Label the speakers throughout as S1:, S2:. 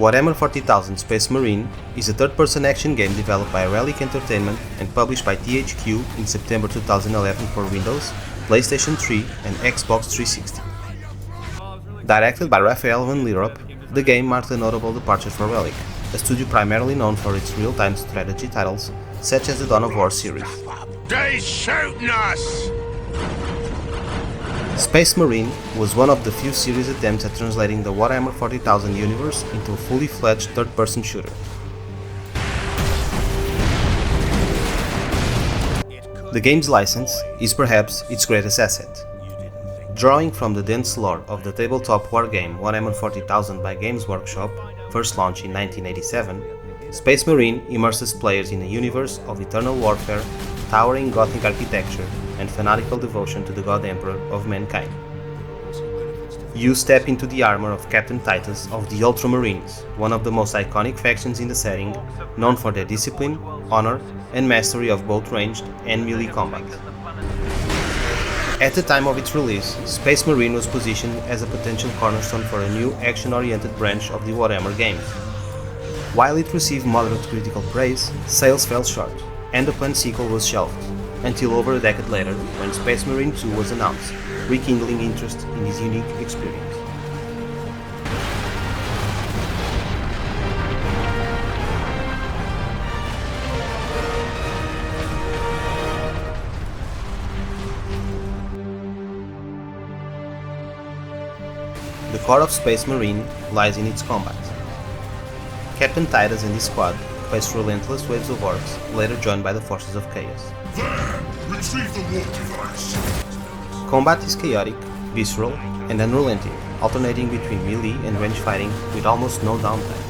S1: Warhammer 40,000 Space Marine is a third-person action game developed by Relic Entertainment and published by THQ in September 2011 for Windows, PlayStation 3 and Xbox 360. Directed by Raphael van Lierop, the game marked a notable departure for Relic, a studio primarily known for its real-time strategy titles such as the Dawn of War series.
S2: They shooting us!
S1: Space Marine was one of the few serious attempts at translating the Warhammer 40,000 universe into a fully fledged third-person shooter. The game's license is perhaps its greatest asset. Drawing from the dense lore of the tabletop wargame Warhammer 40,000 by Games Workshop, first launched in 1987, Space Marine immerses players in a universe of eternal warfare, towering Gothic architecture, and fanatical devotion to the God Emperor of mankind. You step into the armor of Captain Titus of the Ultramarines, one of the most iconic factions in the setting, known for their discipline, honor, and mastery of both ranged and melee combat. At the time of its release, Space Marine was positioned as a potential cornerstone for a new action-oriented branch of the Warhammer games. While it received moderate critical praise, sales fell short, and the planned sequel was shelved, until over a decade later when Space Marine 2 was announced, rekindling interest in this unique experience. The core of Space Marine lies in its combat. Captain Titus and his squad face relentless waves of orcs, later joined by the forces of chaos.
S2: There! Retrieve the warp device!
S1: Combat is chaotic, visceral, and unrelenting, alternating between melee and range fighting with almost no downtime.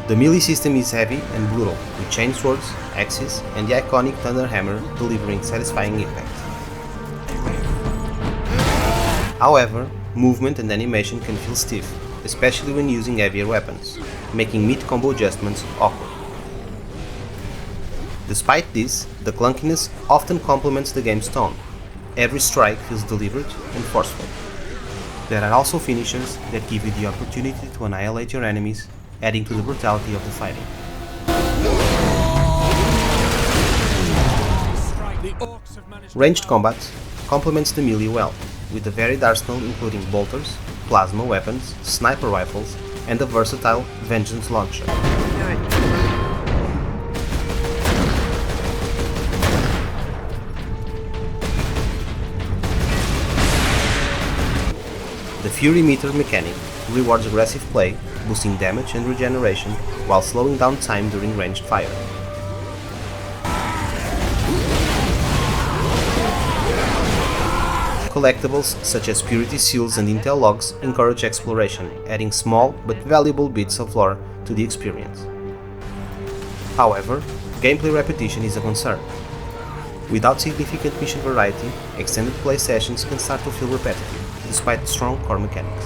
S1: The melee system is heavy and brutal, with chainswords, axes, and the iconic Thunder Hammer delivering satisfying impact. However, movement and animation can feel stiff, especially when using heavier weapons, making mid-combo adjustments awkward. Despite this, the clunkiness often complements the game's tone. Every strike feels deliberate and forceful. There are also finishers that give you the opportunity to annihilate your enemies, adding to the brutality of the fighting. Ranged combat complements the melee well, with a varied arsenal including bolters, plasma weapons, sniper rifles, and a versatile Vengeance launcher. The Fury Meter mechanic rewards aggressive play, boosting damage and regeneration while slowing down time during ranged fire. Collectibles such as Purity Seals and Intel Logs encourage exploration, adding small but valuable bits of lore to the experience. However, gameplay repetition is a concern. Without significant mission variety, extended play sessions can start to feel repetitive, despite strong core mechanics.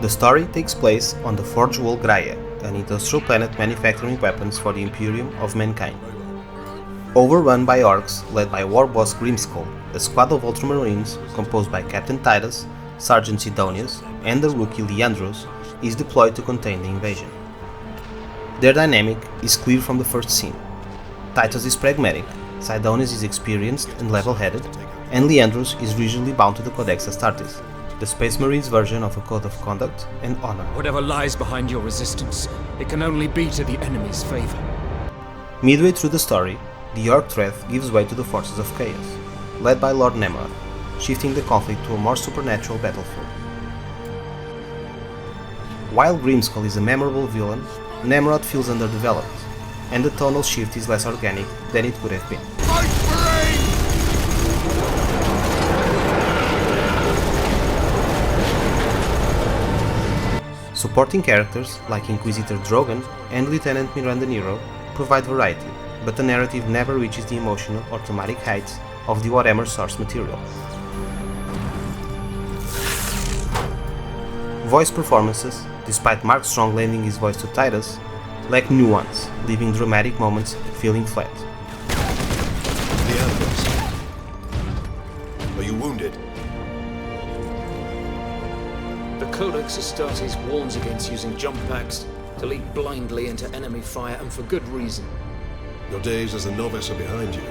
S1: The story takes place on the Forge World Graia, an industrial planet manufacturing weapons for the Imperium of mankind. Overrun by orcs led by war boss Grimskull, a squad of Ultramarines composed by Captain Titus, Sergeant Sidonius, and the rookie Leandros is deployed to contain the invasion. Their dynamic is clear from the first scene. Titus is pragmatic, Sidonius is experienced and level-headed, and Leandros is rigidly bound to the Codex Astartes, the Space Marines' version of a code of conduct and honor.
S3: Whatever lies behind your resistance, it can only be to the enemy's favor.
S1: Midway through the story, the Orc threat gives way to the forces of chaos, led by Lord Nemrod, shifting the conflict to a more supernatural battlefield. While Grimskull is a memorable villain, Nemrod feels underdeveloped, and the tonal shift is less organic than it could have been. Supporting characters like Inquisitor Drogon and Lieutenant Miranda Nero provide variety, but the narrative never reaches the emotional or thematic heights of the Warhammer source material. Voice performances, despite Mark Strong lending his voice to Titus, lack nuance, leaving dramatic moments feeling flat.
S4: The animals. Are you wounded?
S3: The Codex Astartes warns against using jump packs to leap blindly into enemy fire, and for good reason.
S4: Your days as a novice are behind you.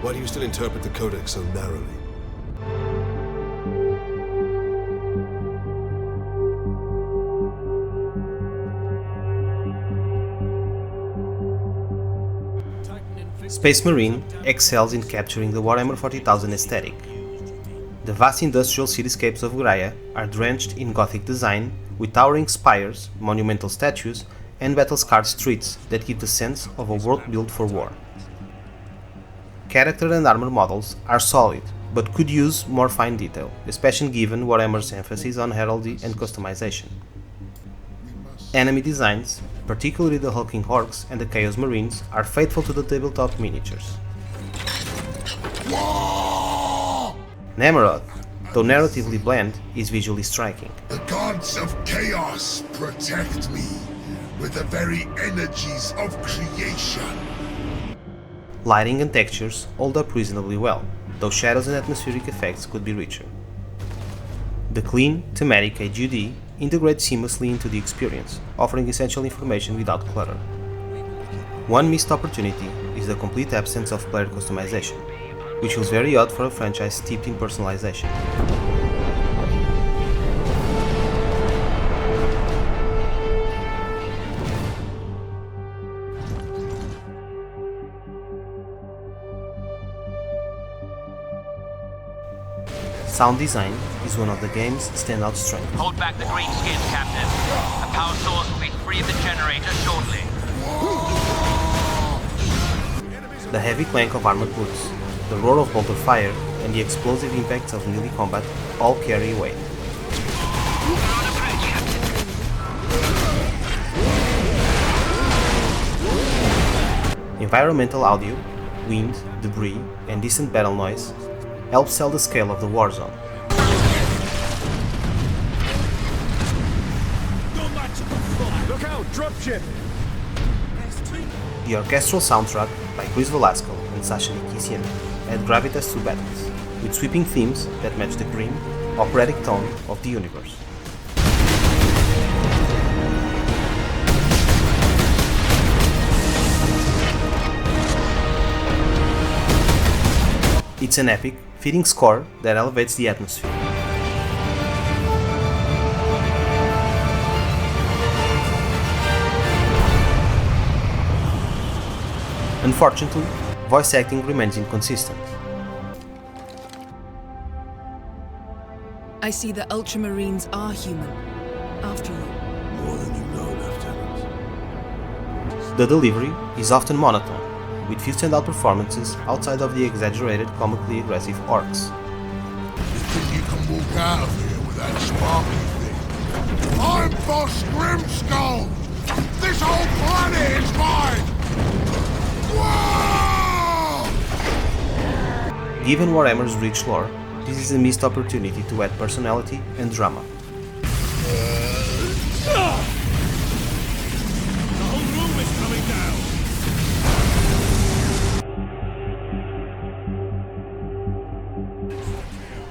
S4: Why do you still interpret the Codex so narrowly?
S1: Space Marine excels in capturing the Warhammer 40,000 aesthetic. The vast industrial cityscapes of Graia are drenched in Gothic design, with towering spires, monumental statues, and battle-scarred streets that give the sense of a world built for war. Character and armor models are solid, but could use more fine detail, especially given Warhammer's emphasis on heraldry and customization. Enemy designs, particularly the hulking orcs and the Chaos Marines, are faithful to the tabletop miniatures. Namorod, though narratively bland, is visually striking.
S2: The gods of chaos protect me with the very energies of creation.
S1: Lighting and textures hold up reasonably well, though shadows and atmospheric effects could be richer. The clean, thematic HUD integrates seamlessly into the experience, offering essential information without clutter. One missed opportunity is the complete absence of player customization, which feels very odd for a franchise steeped in personalization. Sound design is one of the game's standout strengths.
S5: Hold back the greenskins, Captain. A power source will be free of the generator shortly.
S1: The heavy clank of armored boots, the roar of bolter fire, and the explosive impacts of melee combat all carry weight. Environmental audio, wind, debris, and distant battle noise help sell the scale of the war zone.
S3: Look out, dropship!
S1: The orchestral soundtrack by Chris Velasco and Sasha Nikisian add gravitas to battles, with sweeping themes that match the grim, operatic tone of the universe. It's an epic, fitting score that elevates the atmosphere. Unfortunately, voice acting remains inconsistent.
S6: I see the Ultramarines are human, after all.
S4: More than you know, Lieutenant.
S1: The delivery is often monotone, with few standout performances outside of the exaggerated, comically aggressive orcs.
S2: You think you can walk out of here with that sparkly thing? I'm Boss Grimskull! This whole planet is mine! Whoa!
S1: Given Warhammer's rich lore, this is a missed opportunity to add personality and drama.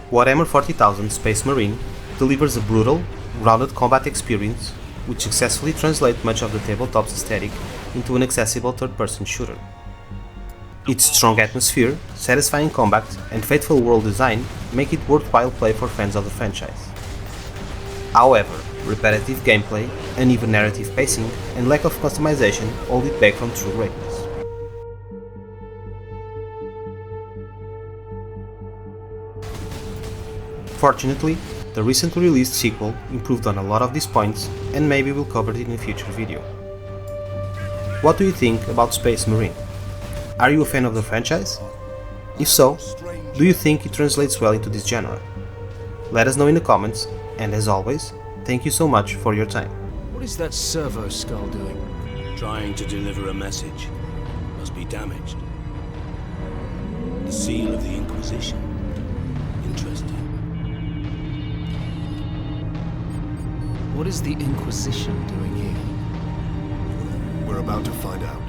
S1: Warhammer 40,000 Space Marine delivers a brutal, grounded combat experience which successfully translates much of the tabletop's aesthetic into an accessible third-person shooter. Its strong atmosphere, satisfying combat, and faithful world design make it worthwhile play for fans of the franchise. However, repetitive gameplay, uneven narrative pacing, and lack of customization hold it back from true greatness. Fortunately, the recently released sequel improved on a lot of these points, and maybe we'll cover it in a future video. What do you think about Space Marine? Are you a fan of the franchise? If so, do you think it translates well into this genre? Let us know in the comments, and as always, thank you so much for your time.
S3: What is that servo skull doing?
S7: Trying to deliver a message must be damaged. The seal of the Inquisition. Interesting.
S3: What is the Inquisition doing here?
S4: We're about to find out.